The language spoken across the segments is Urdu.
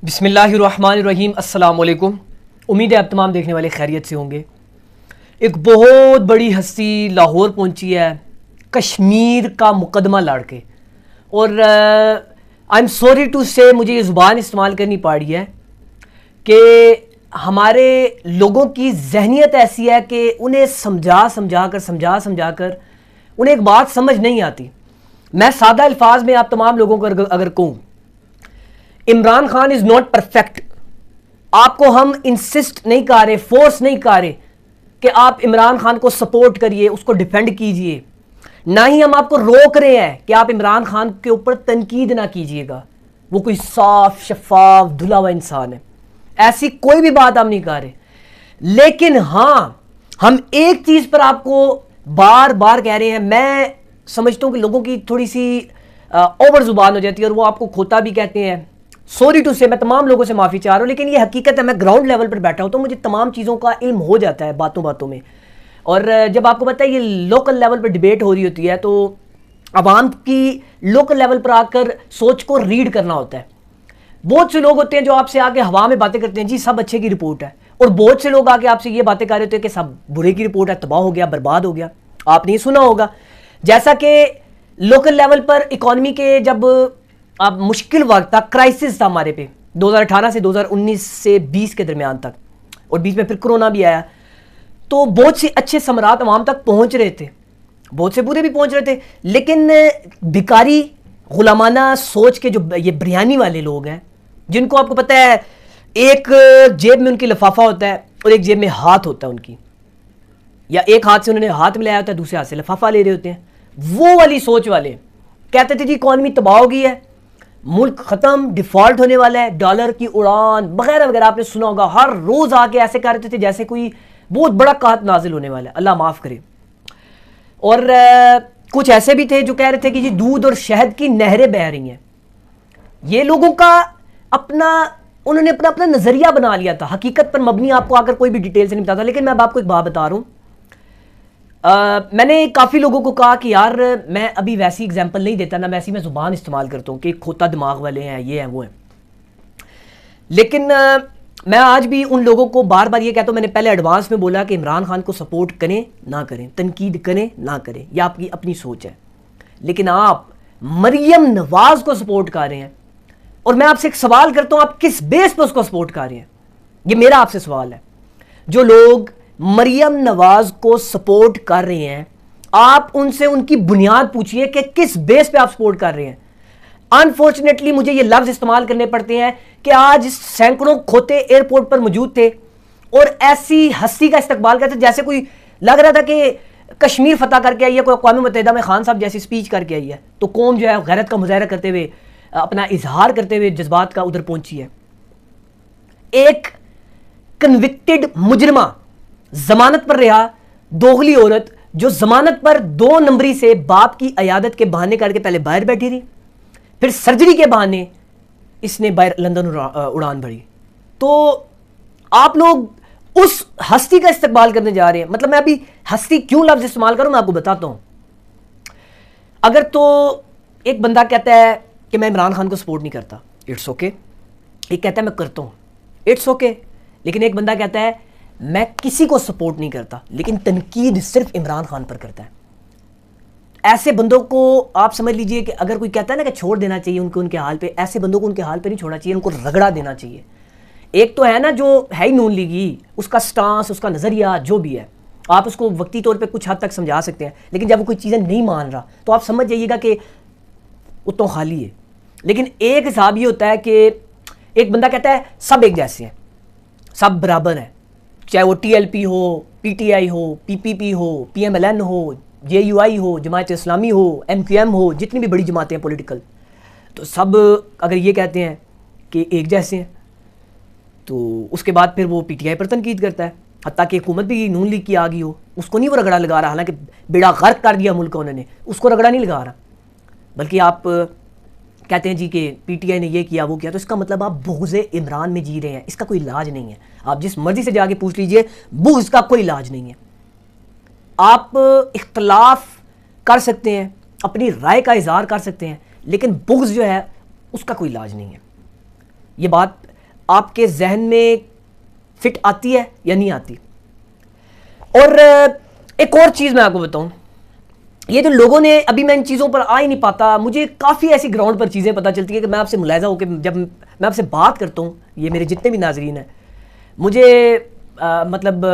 بسم اللہ الرحمن الرحیم۔ السلام علیکم۔ امید ہے آپ تمام دیکھنے والے خیریت سے ہوں گے۔ ایک بہت بڑی ہستی لاہور پہنچی ہے کشمیر کا مقدمہ لڑ کے، اور آئی ایم سوری ٹو سے مجھے یہ زبان استعمال کرنی پڑی ہے کہ ہمارے لوگوں کی ذہنیت ایسی ہے کہ انہیں سمجھا کر انہیں ایک بات سمجھ نہیں آتی۔ میں سادہ الفاظ میں آپ تمام لوگوں کو اگر کہوں، Imran Khan is not perfect. آپ کو ہم انسسٹ نہیں کر رہے، فورس نہیں کر رہے کہ آپ عمران خان کو سپورٹ کریے، اس کو ڈیفینڈ کیجئے، نہ ہی ہم آپ کو روک رہے ہیں کہ آپ عمران خان کے اوپر تنقید نہ کیجئے گا، وہ کوئی صاف شفاف دھلا ہوا انسان ہے، ایسی کوئی بھی بات ہم نہیں کر رہے۔ لیکن ہاں، ہم ایک چیز پر آپ کو بار بار کہہ رہے ہیں، میں سمجھتا ہوں کہ لوگوں کی تھوڑی سی اوور زبان ہو جاتی ہے اور وہ آپ کو کھوتا بھی کہتے ہیں۔ سوری ٹو سے میں تمام لوگوں سے معافی چاہ رہا ہوں، لیکن یہ حقیقت ہے، میں گراؤنڈ لیول پر بیٹھا ہوں تو مجھے تمام چیزوں کا علم ہو جاتا ہے باتوں میں، اور جب آپ کو پتہ ہے یہ لوکل لیول پر ڈیبیٹ ہو رہی ہوتی ہے تو عوام کی لوکل لیول پر آ کر سوچ کو ریڈ کرنا ہوتا ہے۔ بہت سے لوگ ہوتے ہیں جو آپ سے آگے ہوا میں باتیں کرتے ہیں، جی سب اچھے کی رپورٹ ہے، اور بہت سے لوگ آگے آپ سے یہ باتیں کر رہے ہوتے ہیں کہ سب برے کی رپورٹ ہے، تباہ ہو گیا، برباد ہو گیا۔ آپ نے سنا ہوگا جیسا کہ لوکل لیول پر اکانومی کے جب اب مشکل وقت تھا، کرائسس تھا ہمارے پہ 2018 سے 2019 سے 20 کے درمیان تک، اور بیچ میں پھر کرونا بھی آیا، تو بہت سے اچھے ثمرات عوام تک پہنچ رہے تھے، بہت سے برے بھی پہنچ رہے تھے، لیکن بھکاری غلامانہ سوچ کے جو یہ بریانی والے لوگ ہیں، جن کو آپ کو پتہ ہے ایک جیب میں ان کی لفافہ ہوتا ہے اور ایک جیب میں ہاتھ ہوتا ہے ان کی، یا ایک ہاتھ سے انہوں نے ہاتھ ملایا ہوتا ہے، دوسرے ہاتھ سے لفافہ لے رہے ہوتے ہیں، وہ والی سوچ والے کہتے تھے جی اکانومی تباہ ہو گئی ہے، ملک ختم، ڈیفالٹ ہونے والا ہے، ڈالر کی اڑان وغیرہ وغیرہ، آپ نے سنا ہوگا، ہر روز آ کے ایسے کہہ رہے تھے جیسے کوئی بہت بڑا قحط نازل ہونے والا ہے، اللہ معاف کرے۔ اور کچھ ایسے بھی تھے جو کہہ رہے تھے کہ جی دودھ اور شہد کی نہریں بہہ رہی ہیں۔ یہ لوگوں کا انہوں نے اپنا نظریہ بنا لیا تھا، حقیقت پر مبنی آپ کو آ کر کوئی بھی ڈیٹیل سے نہیں بتاتا۔ لیکن میں اب آپ کو ایک بات بتا رہا ہوں، میں نے کافی لوگوں کو کہا کہ یار میں ابھی ویسی اگزامپل نہیں دیتا، نہ ویسی میں زبان استعمال کرتا ہوں کہ کھوتا دماغ والے ہیں، یہ ہیں وہ ہیں، لیکن میں آج بھی ان لوگوں کو بار بار یہ کہتا ہوں، میں نے پہلے ایڈوانس میں بولا کہ عمران خان کو سپورٹ کریں نہ کریں، تنقید کریں نہ کریں، یہ آپ کی اپنی سوچ ہے، لیکن آپ مریم نواز کو سپورٹ کر رہے ہیں، اور میں آپ سے ایک سوال کرتا ہوں، آپ کس بیس پر اس کو سپورٹ کر رہے ہیں؟ یہ میرا آپ سے سوال ہے۔ جو لوگ مریم نواز کو سپورٹ کر رہے ہیں، آپ ان سے ان کی بنیاد پوچھئے کہ کس بیس پہ آپ سپورٹ کر رہے ہیں۔ انفارچونیٹلی مجھے یہ لفظ استعمال کرنے پڑتے ہیں کہ آج سینکڑوں کھوتے ایئرپورٹ پر موجود تھے اور ایسی ہستی کا استقبال کرتے جیسے کوئی لگ رہا تھا کہ کشمیر فتح کر کے آئی ہے، کوئی اقوام متحدہ میں خان صاحب جیسی سپیچ کر کے آئی ہے، تو قوم جو ہے غیرت کا مظاہرہ کرتے ہوئے، اپنا اظہار کرتے ہوئے جذبات کا ادھر پہنچی ہے۔ ایک کنوکٹڈ مجرمہ، ضمانت پر رہا دوغلی عورت، جو ضمانت پر 2 نمبری سے باپ کی عیادت کے بہانے کر کے پہلے باہر بیٹھی رہی، پھر سرجری کے بہانے اس نے باہر لندن اڑان بھری، تو آپ لوگ اس ہستی کا استقبال کرنے جا رہے ہیں۔ مطلب میں ابھی ہستی کیوں لفظ استعمال کروں میں آپ کو بتاتا ہوں۔ اگر تو ایک بندہ کہتا ہے کہ میں عمران خان کو سپورٹ نہیں کرتا، اٹس اوکے، ایک کہتا ہے میں کرتا ہوں، اٹس اوکے، لیکن ایک بندہ کہتا ہے میں کسی کو سپورٹ نہیں کرتا لیکن تنقید صرف عمران خان پر کرتا ہے۔ ایسے بندوں کو آپ سمجھ لیجئے کہ اگر کوئی کہتا ہے نا کہ چھوڑ دینا چاہیے ان کے حال پہ، ایسے بندوں کو ان کے حال پہ نہیں چھوڑنا چاہیے، ان کو رگڑا دینا چاہیے۔ ایک تو ہے نا جو ہے ہی نون لیگی، اس کا سٹانس، اس کا نظریہ جو بھی ہے، آپ اس کو وقتی طور پہ کچھ حد تک سمجھا سکتے ہیں، لیکن جب وہ کوئی چیزیں نہیں مان رہا تو آپ سمجھ جائیے گا کہ وہ تو خالی ہے۔ لیکن ایک حساب یہ ہوتا ہے کہ ایک بندہ کہتا ہے سب ایک جیسے ہیں، سب برابر ہیں، چاہے وہ ٹی ایل پی ہو، پی ٹی آئی ہو، پی پی پی ہو، پی ایم ایل این ہو، جے یو آئی ہو، جماعت اسلامی ہو، ایم کیو ایم ہو، جتنی بھی بڑی جماعتیں ہیں پولیٹیکل، تو سب اگر یہ کہتے ہیں کہ ایک جیسے ہیں تو اس کے بعد پھر وہ پی ٹی آئی پر تنقید کرتا ہے، حتیٰ کہ حکومت بھی نون لیگ کی آ گئی ہو، اس کو نہیں وہ رگڑا لگا رہا، حالانکہ بیڑا غرق کر دیا ملک کا انہوں نے، اس کو رگڑا نہیں لگا رہا، بلکہ آپ کہتے ہیں جی کہ پی ٹی آئی نے یہ کیا وہ کیا، تو اس کا مطلب آپ بغض عمران میں جی رہے ہیں۔ اس کا کوئی علاج نہیں ہے، آپ جس مرضی سے جا کے پوچھ لیجئے، بغض کا کوئی علاج نہیں ہے۔ آپ اختلاف کر سکتے ہیں، اپنی رائے کا اظہار کر سکتے ہیں، لیکن بغض جو ہے اس کا کوئی علاج نہیں ہے۔ یہ بات آپ کے ذہن میں فٹ آتی ہے یا نہیں آتی؟ اور ایک اور چیز میں آپ کو بتاؤں، یہ جو لوگوں نے ابھی میں ان چیزوں پر آ ہی نہیں پاتا، مجھے کافی ایسی گراؤنڈ پر چیزیں پتہ چلتی ہیں کہ میں آپ سے ملاحظہ ہو کے جب میں آپ سے بات کرتا ہوں، یہ میرے جتنے بھی ناظرین ہیں، مجھے مطلب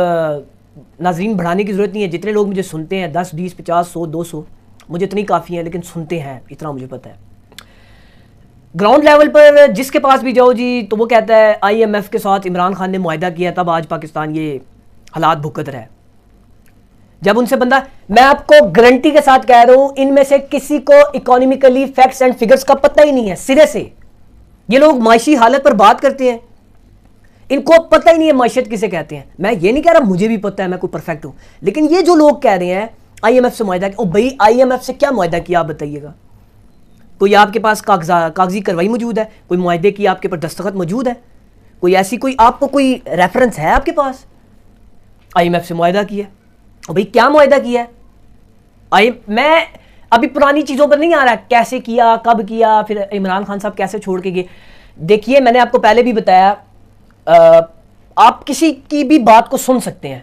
ناظرین بڑھانے کی ضرورت نہیں ہے، جتنے لوگ مجھے سنتے ہیں 10 20 50 100 200 مجھے اتنی کافی ہیں، لیکن سنتے ہیں اتنا مجھے پتہ ہے۔ گراؤنڈ لیول پر جس کے پاس بھی جاؤ جی تو وہ کہتا ہے آئی ایم ایف کے ساتھ عمران خان نے معاہدہ کیا تب آج پاکستان یہ حالات بھگت رہا ہے۔ جب ان سے بندہ، میں آپ کو گارنٹی کے ساتھ کہہ رہا ہوں، ان میں سے کسی کو اکانومیکلی فیکٹس اینڈ فگرز کا پتہ ہی نہیں ہے سرے سے۔ یہ لوگ معاشی حالت پر بات کرتے ہیں، ان کو پتہ ہی نہیں ہے معیشت کسے کہتے ہیں۔ میں یہ نہیں کہہ رہا مجھے بھی پتہ ہے، میں کوئی پرفیکٹ ہوں، لیکن یہ جو لوگ کہہ رہے ہیں آئی ایم ایف سے معاہدہ کیا، بھائی آئی ایم ایف سے کیا معاہدہ کیا آپ بتائیے گا؟ کوئی آپ کے پاس کاغذی کارروائی موجود ہے؟ کوئی معاہدے کی آپ کے پر دستخط موجود ہے؟ کوئی ایسی کوئی آپ کو کوئی ریفرنس ہے آپ کے پاس؟ آئی ایم ایف سے معاہدہ کیا، بھائی کیا معاہدہ کیا ہے؟ میں ابھی پرانی چیزوں پر نہیں آ رہا، کیسے کیا، کب کیا، پھر عمران خان صاحب کیسے چھوڑ کے گئے۔ دیکھیے میں نے آپ کو پہلے بھی بتایا، آپ کسی کی بھی بات کو سن سکتے ہیں،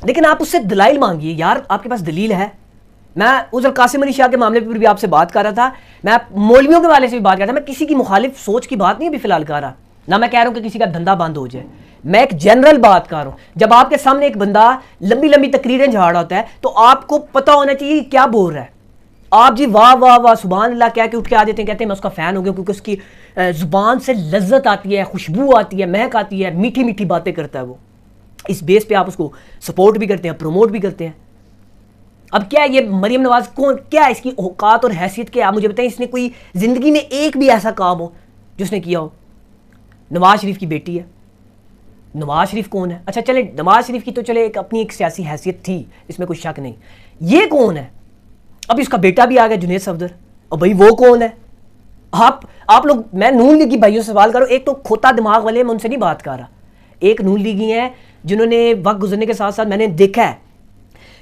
لیکن آپ اس سے دلائل مانگیے، یار آپ کے پاس دلیل ہے۔ میں عذر قاسم علی شاہ کے معاملے پر بھی آپ سے بات کر رہا تھا، میں مولویوں کے والے سے بھی بات کر رہا تھا، میں کسی کی مخالف سوچ کی بات نہیں ابھی فی الحال کر رہا، نہ میں کہہ رہا ہوں کہ کسی کا دھندا بند ہو جائے، میں ایک جنرل بات کر رہا ہوں۔ جب آپ کے سامنے ایک بندہ لمبی لمبی تقریریں جھاڑ ہوتا ہے تو آپ کو پتہ ہونا چاہیے کیا بول رہا ہے۔ آپ جی واہ واہ واہ سبحان اللہ کہہ کے اٹھ کے آ جاتے ہیں، کہتے ہیں میں اس کا فین ہو گیا کیونکہ اس کی زبان سے لذت آتی ہے، خوشبو آتی ہے، مہک آتی ہے، میٹھی میٹھی باتیں کرتا ہے وہ، اس بیس پہ آپ اس کو سپورٹ بھی کرتے ہیں، پروموٹ بھی کرتے ہیں۔ اب کیا یہ مریم نواز کون، کیا اس کی اوقات اور حیثیت کیا؟ آپ مجھے بتائیں، اس نے کوئی زندگی میں ایک بھی ایسا کام ہو جو اس نے کیا ہو؟ نواز شریف کی بیٹی ہے، نواز شریف کون ہے؟ اچھا چلے نواز شریف کی تو چلے ایک اپنی ایک سیاسی حیثیت تھی، اس میں کوئی شک نہیں، یہ کون ہے؟ اب اس کا بیٹا بھی آ گیا جنید صفدر، اور بھائی وہ کون ہے؟ آپ لوگ، میں نون لیگی بھائیوں سے سوال کرو، ایک تو کھوتا دماغ والے، میں ان سے نہیں بات کر رہا، ایک نون لیگی ہیں جنہوں نے وقت گزرنے کے ساتھ ساتھ میں نے دیکھا ہے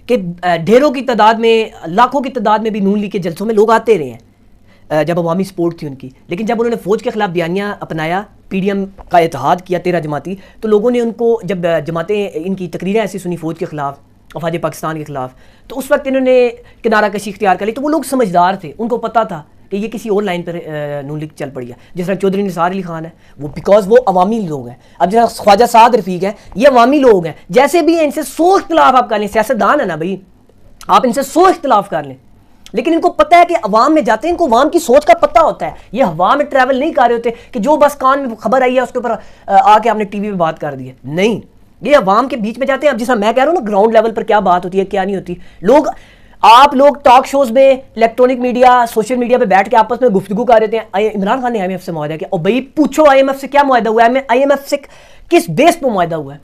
کہ ڈھیروں کی تعداد میں، لاکھوں کی تعداد میں بھی نون لیگ کے جلسوں میں لوگ آتے رہے ہیں جب عوامی سپورٹ تھی ان کی، لیکن جب انہوں نے فوج کے خلاف بیانیہ اپنایا، پی ڈی ایم کا اتحاد کیا 13 جماعتی، تو لوگوں نے ان کو جب جماعتیں ان کی تقریریں ایسی سنی فوج کے خلاف، افواج پاکستان کے خلاف، تو اس وقت انہوں نے کنارہ کشی اختیار کر لی، تو وہ لوگ سمجھدار تھے، ان کو پتہ تھا کہ یہ کسی اور لائن پر نون لیگ چل پڑی ہے، جس طرح چودھری نثار علی خان ہے، وہ بیکاز وہ عوامی لوگ ہیں۔ اب جیسا خواجہ سعد رفیق ہے، یہ عوامی لوگ ہیں، جیسے بھی ان سے 100 اختلاف آپ کر لیں، سیاستدان ہے نا بھائی، آپ ان سے 100 اختلاف کر لیں، لیکن ان کو پتہ ہے کہ عوام میں جاتے ہیں، ان کو عوام کی سوچ کا پتہ ہوتا ہے، یہ ہوا میں ٹریول نہیں کر رہے ہوتے کہ جو بس کان میں خبر آئی ہے اس کے اوپر آ کے آپ نے ٹی وی پہ بات کر دی ہے، نہیں، یہ عوام کے بیچ میں جاتے ہیں۔ اب جیسا میں کہہ رہا ہوں نا گراؤنڈ لیول پر کیا بات ہوتی ہے کیا نہیں ہوتی، آپ لوگ ٹاک شوز میں، الیکٹرانک میڈیا، سوشل میڈیا پہ بیٹھ کے آپس میں گفتگو کر رہے ہیں عمران خان نے آئی ایم ایف سے معاہدہ کیا، اور بھائی پوچھو آئی ایم ایف سے کیا معاہدہ ہوا ہے، آئی ایم ایف سے کس بیس پہ معاہدہ ہوا ہے؟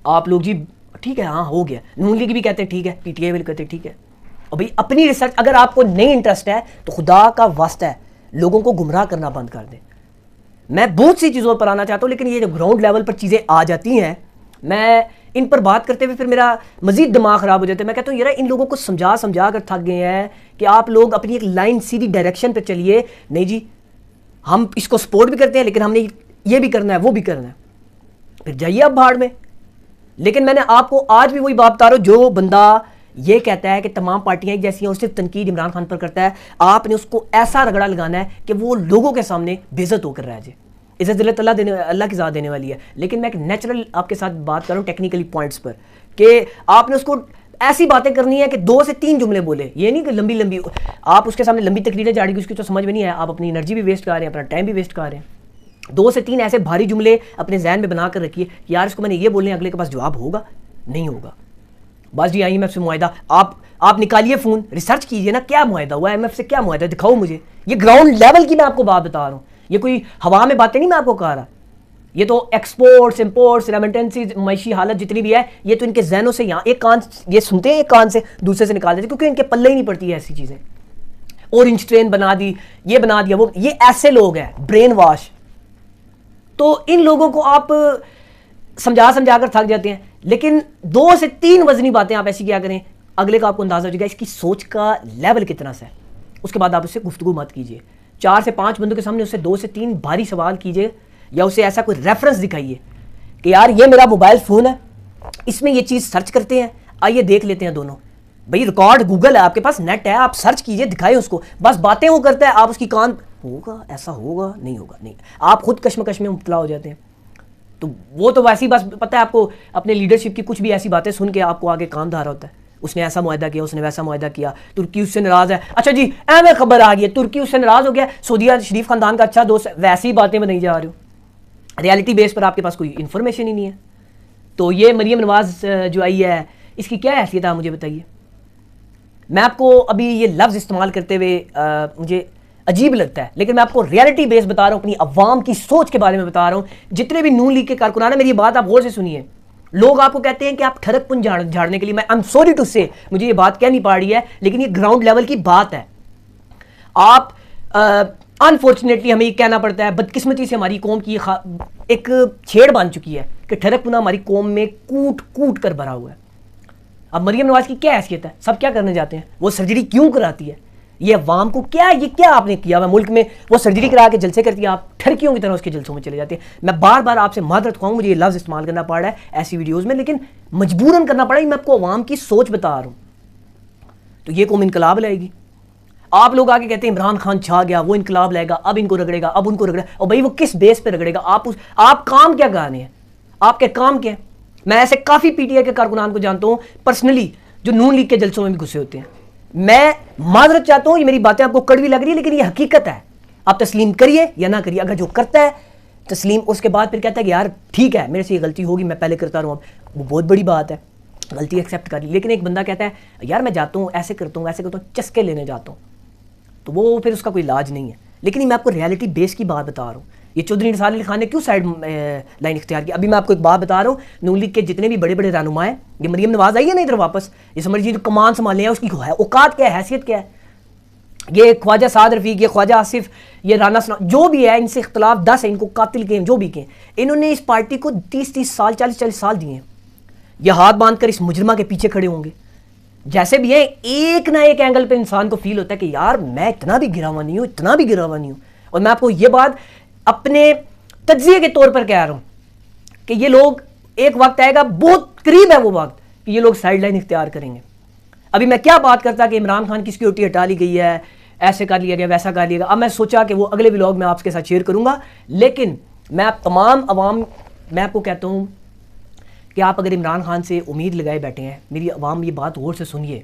آپ لوگ جی ٹھیک ہے ہاں ہو گیا، نون لیگ بھی کہتے ہیں ٹھیک ہے، پی ٹی آئی بھی کہتے ہیں ٹھیک ہے، اور بھائی اپنی ریسرچ اگر آپ کو نہیں انٹرسٹ ہے تو خدا کا واسطہ ہے لوگوں کو گمراہ کرنا بند کر دیں۔ میں بہت سی چیزوں پر آنا چاہتا ہوں، لیکن یہ جو گراؤنڈ لیول پر چیزیں آ جاتی ہیں، میں ان پر بات کرتے ہوئے پھر میرا مزید دماغ خراب ہو جاتا ہے۔ میں کہتا ہوں یار ان لوگوں کو سمجھا کر تھک گئے ہیں کہ آپ لوگ اپنی ایک لائن سیدھی ڈائریکشن پہ چلیے، نہیں جی ہم اس کو سپورٹ بھی کرتے ہیں لیکن ہم نے یہ بھی کرنا ہے وہ بھی کرنا ہے، پھر جائیے آپ بھاڑ میں۔ لیکن میں نے آپ کو آج بھی وہی بات بتا رہا ہوں، جو بندہ یہ کہتا ہے کہ تمام پارٹیاں ایک جیسی ہیں اور صرف تنقید عمران خان پر کرتا ہے، آپ نے اس کو ایسا رگڑا لگانا ہے کہ وہ لوگوں کے سامنے بے عزت ہو کر رہ جائے۔ عزت ذلت اللہ کی ذات دینے والی ہے، لیکن میں ایک نیچرل آپ کے ساتھ بات کر رہا ہوں ٹیکنیکلی پوائنٹس پر، کہ آپ نے اس کو ایسی باتیں کرنی ہے کہ 2 سے 3 جملے بولے، یہ نہیں کہ لمبی آپ اس کے سامنے لمبی تقریریں جاڑی گی، اس کی تو سمجھ میں نہیں ہے، آپ اپنی انرجی بھی ویسٹ کر رہے ہیں، اپنا ٹائم بھی ویسٹ کر رہے ہیں۔ 2 سے 3 ایسے بھاری جملے اپنے ذہن میں بنا کر رکھیے کہ یار اس کو میں نے یہ بولنے، اگلے کے پاس جواب ہوگا نہیں ہوگا۔ بس جی آئی ایم ایف سے معاہدہ، آپ نکالیے فون، ریسرچ کیجئے نا کیا معاہدہ ہوا، آئی ایم ایف سے کیا معاہدہ دکھاؤ مجھے، یہ گراؤنڈ لیول کی میں آپ کو بات بتا رہا ہوں، یہ کوئی ہوا میں باتیں نہیں میں آپ کو کہہ رہا، یہ تو ایکسپورٹس امپورٹس ریمیٹنسز معاشی حالت جتنی بھی ہے یہ تو ان کے ذہنوں سے، یہاں ایک کان یہ سنتے ہیں ایک کان سے دوسرے سے نکال دیتے کیونکہ ان کے پلے ہی نہیں پڑتی ہے ایسی چیزیں، اورنج ٹرین بنا دی، یہ بنا دیا وہ، یہ ایسے لوگ ہیں برین واش۔ تو ان لوگوں کو آپ سمجھا کر تھک جاتے ہیں، لیکن 2 سے 3 وزنی باتیں آپ ایسی کیا کریں، اگلے کا آپ کو اندازہ ہو جائے گا اس کی سوچ کا لیول کتنا سا ہے، اس کے بعد آپ اس سے گفتگو مت کیجیے۔ 4 سے 5 بندوں کے سامنے اس سے 2 سے 3 بھاری سوال کیجیے یا اسے ایسا کوئی ریفرنس دکھائیے کہ یار یہ میرا موبائل فون ہے, اس میں یہ چیز سرچ کرتے ہیں, آئیے دیکھ لیتے ہیں دونوں. بھائی ریکارڈ گوگل ہے, آپ کے پاس نیٹ ہے, آپ سرچ کیجئے, دکھائیں اس کو. بس باتیں وہ کرتا ہے, آپ اس کی کان ہوگا, ایسا ہوگا, نہیں ہوگا, نہیں, آپ خود کشمکش میں مبتلا ہو جاتے ہیں. تو وہ تو ویسی بس پتہ ہے آپ کو, اپنے لیڈرشپ کی کچھ بھی ایسی باتیں سن کے آپ کو آگے کام دھارا ہوتا ہے. اس نے ایسا معاہدہ کیا, اس نے ویسا معاہدہ کیا, ترکی اس سے ناراض ہے, اچھا جی اہم خبر آ گئی ہے, ترکی اس سے ناراض ہو گیا, سعودیہ شریف خاندان کا اچھا دوست ہے. ویسی باتیں میں نہیں جا رہے ہو, ریالٹی بیس پر آپ کے پاس کوئی انفارمیشن ہی نہیں ہے. تو یہ مریم نواز جو آئی ہے, اس کی کیا حیثیت ہے مجھے بتائیے. میں آپ کو ابھی یہ لفظ استعمال کرتے ہوئے مجھے عجیب لگتا ہے, لیکن میں آپ کو ریالٹی بیس بتا رہا ہوں, اپنی عوام کی سوچ کے بارے میں بتا رہا ہوں. جتنے بھی نون لیگ کے کارکنان ہیں, میری بات آپ غور سے سنیے. لوگ آپ کو کہتے ہیں کہ آپ ٹھڑک پن جھاڑنے کے لیے, میں I'm sorry to say, مجھے یہ بات کہنی پڑ رہی ہے, لیکن یہ گراؤنڈ لیول کی بات ہے. آپ انفارچونیٹلی ہمیں یہ کہنا پڑتا ہے, بدقسمتی سے ہماری قوم کی ایک چھیڑ بن چکی ہے کہ ٹھڑک پنا ہماری قوم میں کوٹ کوٹ کر بھرا ہوا ہے. اب مریم نواز کی کیا حیثیت ہے, سب کیا کرنے جاتے ہیں, وہ سرجری کیوں کراتی ہے, یہ عوام کو کیا, یہ کیا آپ نے کیا ہوا ملک میں, وہ سرجری کرا کے جلسے کرتی ہے, آپ ٹھڑکیوں کی طرح اس کے جلسوں میں چلے جاتے ہیں. میں بار بار آپ سے معذرت خواہوں, مجھے یہ لفظ استعمال کرنا پڑ رہا ہے ایسی ویڈیوز میں, لیکن مجبوراً کرنا پڑا ہے, میں آپ کو عوام کی سوچ بتا رہا ہوں. تو یہ قوم انقلاب لائے گی. آپ لوگ آگے کہتے ہیں عمران خان چھا گیا, وہ انقلاب لائے گا, اب ان کو رگڑے گا, اب ان کو رگڑے گا. اور بھائی وہ کس بیس پہ رگڑے گا, آپ کام کیا کرنے ہیں, آپ کے کام کیا ہیں. میں ایسے کافی پی ٹی آئی کے کارکنان کو جانتا ہوں پرسنلی, جو نون لیگ کے جلسوں میں بھی گھسے ہوتے ہیں. میں معذرت چاہتا ہوں, یہ میری باتیں آپ کو کڑوی لگ رہی ہے, لیکن یہ حقیقت ہے. آپ تسلیم کریے یا نہ کریے. اگر جو کرتا ہے تسلیم, اس کے بعد پھر کہتا ہے کہ یار ٹھیک ہے میرے سے یہ غلطی ہوگی, میں پہلے کرتا رہا ہوں, اب وہ بہت بڑی بات ہے, غلطی ایکسیپٹ کر لی. لیکن ایک بندہ کہتا ہے یار میں جاتا ہوں, ایسے کرتا ہوں, ایسے کرتا ہوں, چسکے لینے جاتا ہوں, تو وہ پھر اس کا کوئی علاج نہیں ہے. لیکن میں آپ کو ریالٹی بیس کی بات بتا رہا ہوں. یہ چودھری نثار علی خان نے کیوں سائڈ لائن اختیار کی. ابھی میں آپ کو ایک بات بتا رہا ہوں, نون لیگ کے جتنے بھی بڑے بڑے رہنما ہیں, یہ مریم نواز آئی ہے نا ادھر واپس, یہ سمجھیے کمان سنبھالنے ہیں, اس کی اوقات کیا ہے, حیثیت کیا ہے. یہ خواجہ سعد رفیق, یہ خواجہ آصف, یہ رانا سلام, جو بھی ہے, ان سے اختلاف 10 ہے, ان کو قاتل کے جو بھی کے, انہوں نے اس پارٹی کو 30 سال 40 سال دیے ہیں. یہ ہاتھ باندھ کر اس مجرمہ کے پیچھے کھڑے ہوں گے. جیسے بھی ہیں, ایک نہ ایک اینگل پہ انسان کو فیل ہوتا ہے کہ یار میں اتنا بھی گرا ہوا نہیں ہوں, اتنا بھی گرا ہوا نہیں ہوں. اور میں آپ کو یہ بات اپنے تجزیے کے طور پر کہہ رہا ہوں کہ یہ لوگ, ایک وقت آئے گا, بہت قریب ہے وہ وقت, کہ یہ لوگ سائڈ لائن اختیار کریں گے. ابھی میں کیا بات کرتا کہ عمران خان کی سیکورٹی ہٹا لی گئی ہے, ایسے کر لیا گیا, ویسا کر لیا گیا. اب میں سوچا کہ وہ اگلے ولاگ میں آپ کے ساتھ شیئر کروں گا. لیکن میں آپ تمام عوام, میں آپ کو کہتا ہوں کہ آپ اگر عمران خان سے امید لگائے بیٹھے ہیں, میری عوام یہ بات غور سے سنیے.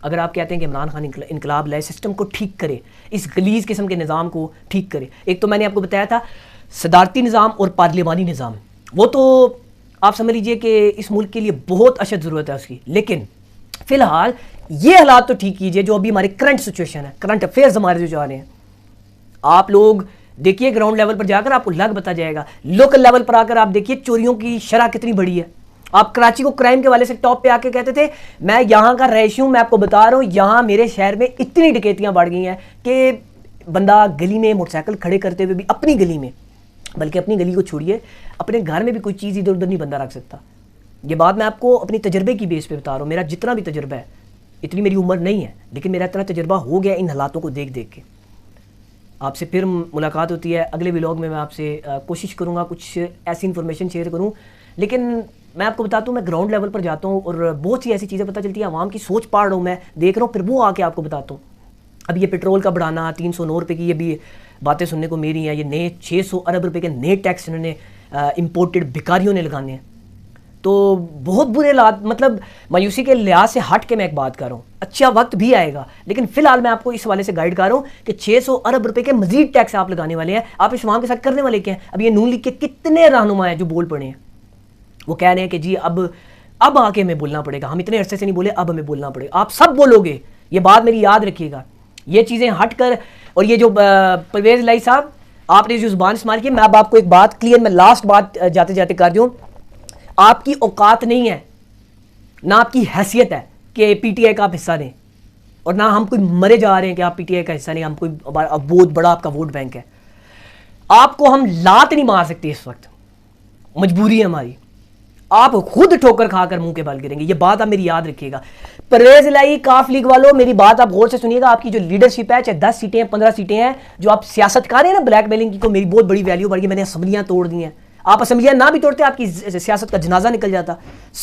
اگر آپ کہتے ہیں کہ عمران خان انقلاب لائے, سسٹم کو ٹھیک کرے, اس غلیظ قسم کے نظام کو ٹھیک کرے. ایک تو میں نے آپ کو بتایا تھا صدارتی نظام اور پارلیمانی نظام, وہ تو آپ سمجھ لیجئے کہ اس ملک کے لیے بہت اشد ضرورت ہے اس کی. لیکن فی الحال یہ حالات تو ٹھیک کیجئے جو ابھی ہمارے کرنٹ سچویشن ہے, کرنٹ افیئرز ہمارے جو جا رہے ہیں. آپ لوگ دیکھیے گراؤنڈ لیول پر جا کر آپ کو لگ بتا جائے گا. لوکل لیول پر آ کر آپ دیکھیے چوریوں کی شرح کتنی بڑی ہے. آپ کراچی کو کرائم کے والے سے ٹاپ پہ آ کے کہتے تھے میں یہاں کا رہائشی ہوں, میں آپ کو بتا رہا ہوں یہاں میرے شہر میں اتنی ڈکیتیاں بڑھ گئی ہیں کہ بندہ گلی میں موٹر سائیکل کھڑے کرتے ہوئے بھی, اپنی گلی میں, بلکہ اپنی گلی کو چھوڑیے, اپنے گھر میں بھی کوئی چیز ادھر ادھر نہیں بندہ رکھ سکتا. یہ بات میں آپ کو اپنی تجربے کی بیس پہ بتا رہا ہوں. میرا جتنا بھی تجربہ ہے, اتنی میری عمر نہیں ہے, لیکن میرا اتنا تجربہ ہو گیا ان حالاتوں کو دیکھ دیکھ کے. آپ سے پھر ملاقات ہوتی ہے اگلے ولاگ میں آپ سے کوشش کروں گا کچھ ایسی انفارمیشن شیئر کروں. لیکن میں آپ کو بتاتا ہوں, میں گراؤنڈ لیول پر جاتا ہوں اور بہت سی ایسی چیزیں پتہ چلتی ہیں, عوام کی سوچ پاڑ رہا ہوں, میں دیکھ رہا ہوں, پھر وہ آ کے آپ کو بتاتا ہوں. اب یہ پیٹرول کا بڑھانا 309 روپے کی, یہ بھی باتیں سننے کو میری ہیں. یہ نئے 600 ارب روپے کے نئے ٹیکس انہوں نے امپورٹڈ بھکاریوں نے لگانے ہیں. تو بہت برے حالات, مطلب مایوسی کے لحاظ سے ہٹ کے میں ایک بات کر رہا ہوں. اچھا وقت بھی آئے گا, لیکن فی الحال میں آپ کو اس والے سے گائیڈ کر رہا ہوں کہ 600 ارب روپے کے مزید ٹیکس آپ لگانے والے ہیں. آپ اس عوام کے ساتھ کرنے والے کیا ہیں. اب یہ نون لیگ کے کتنے رہنما ہیں جو بول پڑے ہیں, وہ کہہ رہے ہیں کہ جی اب آ کے ہمیں بولنا پڑے گا, ہم اتنے عرصے سے نہیں بولے, اب ہمیں بولنا پڑے گا. آپ سب بولو گے, یہ بات میری یاد رکھیے گا. یہ چیزیں ہٹ کر, اور یہ جو پرویز الہی صاحب آپ نے جو زبان استعمال کی, میں اب آپ کو ایک بات کلیئر, میں لاسٹ بات جاتے جاتے کر دوں. آپ کی اوقات نہیں ہے, نہ آپ کی حیثیت ہے کہ پی ٹی آئی کا آپ حصہ لیں, اور نہ ہم کوئی مرے جا رہے ہیں کہ آپ پی ٹی آئی کا حصہ لیں. ہم کوئی بہت بڑا آپ کا ووٹ بینک ہے. آپ کو ہم لات نہیں مار سکتے اس وقت, مجبوری ہے ہماری. آپ خود ٹھوکر کھا کر منہ کے بل گریں گے. یہ بات آپ میری یاد رکھیے گا. پرویز الہی کاف لیگ والوں میری بات آپ غور سے سنیے گا. آپ کی جو لیڈرشپ ہے چاہے 10 سیٹیں ہیں 15 سیٹیں ہیں, جو آپ سیاست کر رہے ہیں نا بلیک میلنگ کی, کو میری بہت بڑی ویلیو بڑھ گئی, میں نے اسمبلیاں توڑ دی ہیں. آپ اسمبلیاں نہ بھی توڑتے آپ کی سیاست کا جنازہ نکل جاتا.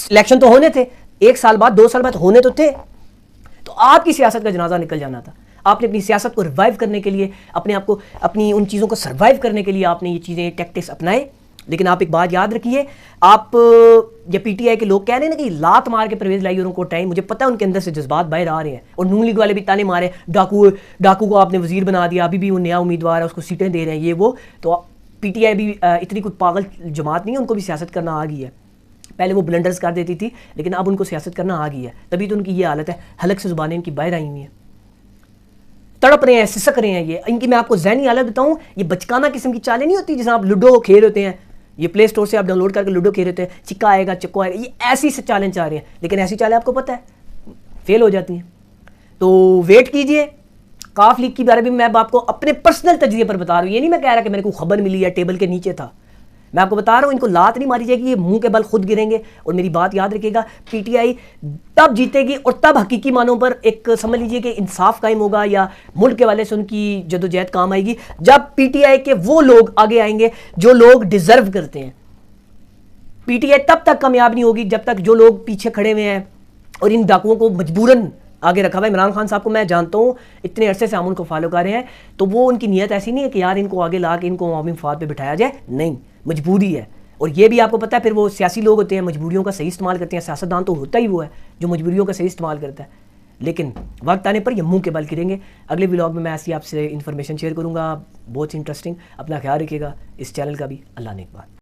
الیکشن تو ہونے تھے, 1 سال بعد 2 سال بعد ہونے تو تھے, تو آپ کی سیاست کا جنازہ نکل جانا تھا. آپ نے اپنی سیاست کو ریوائیو کرنے کے لیے, اپنے آپ کو اپنی ان چیزوں کو سروائیو کرنے کے لیے آپ نے یہ چیزیں ٹیکٹکس اپنائے. لیکن آپ ایک بات یاد رکھیے, آپ یہ پی ٹی آئی کے لوگ کہہ رہے ہیں نا کہ لات مار کے پرویز الہی کو ٹائم, مجھے پتہ ہے ان کے اندر سے جذبات باہر آ رہے ہیں, اور نون لیگ والے بھی تانے مارے, ڈاکو کو آپ نے وزیر بنا دیا, ابھی بھی وہ نیا امیدوار ہے, اس کو سیٹیں دے رہے ہیں, یہ وہ. تو پی ٹی آئی بھی اتنی کوئی پاگل جماعت نہیں ہے, ان کو بھی سیاست کرنا آ گئی ہے. پہلے وہ بلنڈرز کر دیتی تھی, لیکن اب ان کو سیاست کرنا آ گئی ہے, تبھی تو ان کی یہ حالت ہے, حلق سے زبانیں ان کی باہر آئی ہوئی ہیں, تڑپ رہے ہیں, سسک رہے ہیں. یہ ان کی میں آپ کو ذہنی حالت بتاؤں, یہ بچکانہ قسم کی چالیں نہیں ہوتی جیسے آپ لوڈو کھیل ہوتے ہیں, یہ پلے اسٹور سے آپ ڈاؤن لوڈ کر کے لوڈو کھیل ہوتے ہیں, چکا آئے گا چکو آئے گا, یہ ایسی سے چالیں چاہ رہے ہیں. لیکن ایسی چالیں آپ کو پتہ ہے فیل ہو جاتی ہیں. تو ویٹ کیجئے. کاف لیگ کی بارے میں میں آپ کو اپنے پرسنل تجزیے پر بتا رہا ہوں, یہ نہیں میں کہہ رہا کہ میرے کو خبر ملی ہے ٹیبل کے نیچے تھا, میں آپ کو بتا رہا ہوں. ان کو لات نہیں ماری جائے گی, یہ منہ کے بل خود گریں گے. اور میری بات یاد رکھیے گا, پی ٹی آئی تب جیتے گی اور تب حقیقی معنوں پر ایک سمجھ لیجئے کہ انصاف قائم ہوگا, یا ملک کے والے سے ان کی جدوجہد کام آئے گی, جب پی ٹی آئی کے وہ لوگ آگے آئیں گے جو لوگ ڈیزرو کرتے ہیں. پی ٹی آئی تب تک کامیاب نہیں ہوگی جب تک جو لوگ پیچھے کھڑے ہوئے ہیں اور ان ڈاکوؤں کو مجبوراً آگے رکھا ہوا ہے. عمران خان صاحب کو میں جانتا ہوں, اتنے عرصے سے ہم ان کو فالو کر رہے ہیں, تو وہ ان کی نیت ایسی نہیں ہے کہ یار ان کو آگے لا کے ان کو عوامی مفاد پہ بٹھایا جائے, نہیں, مجبوری ہے. اور یہ بھی آپ کو پتہ ہے, پھر وہ سیاسی لوگ ہوتے ہیں مجبوریوں کا صحیح استعمال کرتے ہیں. سیاستدان تو ہوتا ہی وہ ہے جو مجبوریوں کا صحیح استعمال کرتا ہے, لیکن وقت آنے پر یہ منہ کے بل گریں گے. اگلے ولاگ میں ایسی آپ سے انفارمیشن شیئر کروں گا, بہت انٹرسٹنگ. اپنا خیال رکھیے گا, اس چینل کا بھی. اللہ نے ایک بات.